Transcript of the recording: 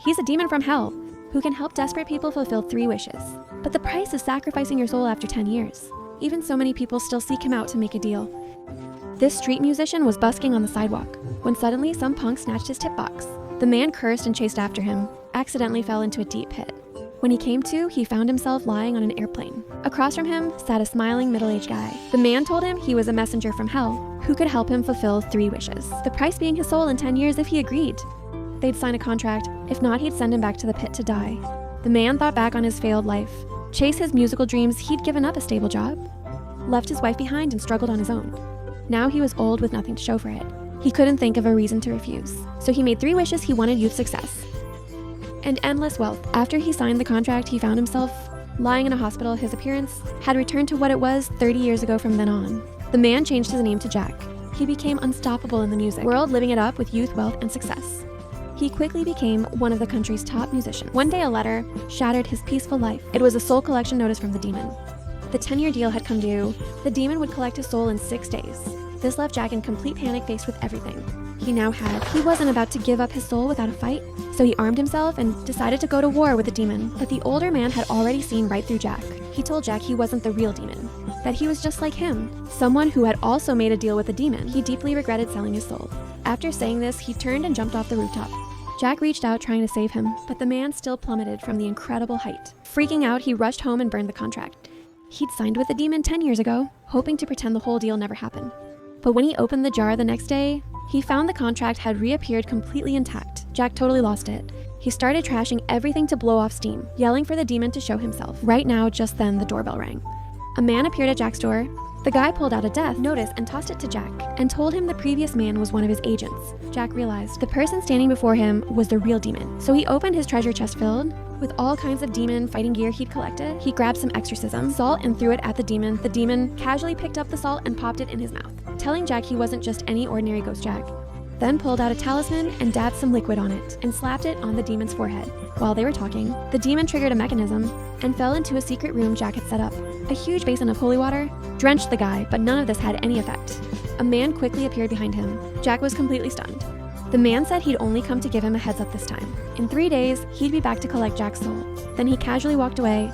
He's a demon from hell who can help desperate people fulfill 3 wishes. But the price is sacrificing your soul after 10 years. Even so many people still seek him out to make a deal. This street musician was busking on the sidewalk when suddenly some punk snatched his tip box. The man cursed and chased after him, accidentally fell into a deep pit. When he came to, he found himself lying on an airplane. Across from him sat a smiling middle-aged guy. The man told him he was a messenger from hell who could help him fulfill 3 wishes, the price being his soul in 10 years if he agreed. They'd sign a contract, if not he'd send him back to the pit to die. The man thought back on his failed life. Chased his musical dreams, he'd given up a stable job, left his wife behind and struggled on his own. Now he was old with nothing to show for it. He couldn't think of a reason to refuse. So he made 3 wishes. He wanted youth success and endless wealth. After he signed the contract, he found himself lying in a hospital. His appearance had returned to what it was 30 years ago from then on. The man changed his name to Jack. He became unstoppable in the music world, living it up with youth, wealth, and success. He quickly became one of the country's top musicians. One day, a letter shattered his peaceful life. It was a soul collection notice from the demon. The 10-year deal had come due. The demon would collect his soul in 6 days. This left Jack in complete panic, faced with everything he now had. He wasn't about to give up his soul without a fight, so he armed himself and decided to go to war with the demon. But the older man had already seen right through Jack. He told Jack he wasn't the real demon, that he was just like him, someone who had also made a deal with the demon. He deeply regretted selling his soul. After saying this, he turned and jumped off the rooftop. Jack reached out trying to save him, but the man still plummeted from the incredible height. Freaking out, he rushed home and burned the contract. He'd signed with the demon 10 years ago, hoping to pretend the whole deal never happened. But when he opened the jar the next day, he found the contract had reappeared completely intact. Jack totally lost it. He started trashing everything to blow off steam, yelling for the demon to show himself. Right now, just then, the doorbell rang. A man appeared at Jack's door. The guy pulled out a death notice and tossed it to Jack, and told him the previous man was one of his agents. Jack realized the person standing before him was the real demon. So he opened his treasure chest filled with all kinds of demon fighting gear he'd collected. He grabbed some exorcism salt and threw it at the demon. The demon casually picked up the salt and popped it in his mouth, telling Jack he wasn't just any ordinary ghost Jack. Then pulled out a talisman and dabbed some liquid on it and slapped it on the demon's forehead. While they were talking, the demon triggered a mechanism and fell into a secret room Jack had set up. A huge basin of holy water drenched the guy, but none of this had any effect. A man quickly appeared behind him. Jack was completely stunned. The man said he'd only come to give him a heads up this time. In 3 days, he'd be back to collect Jack's soul. Then he casually walked away,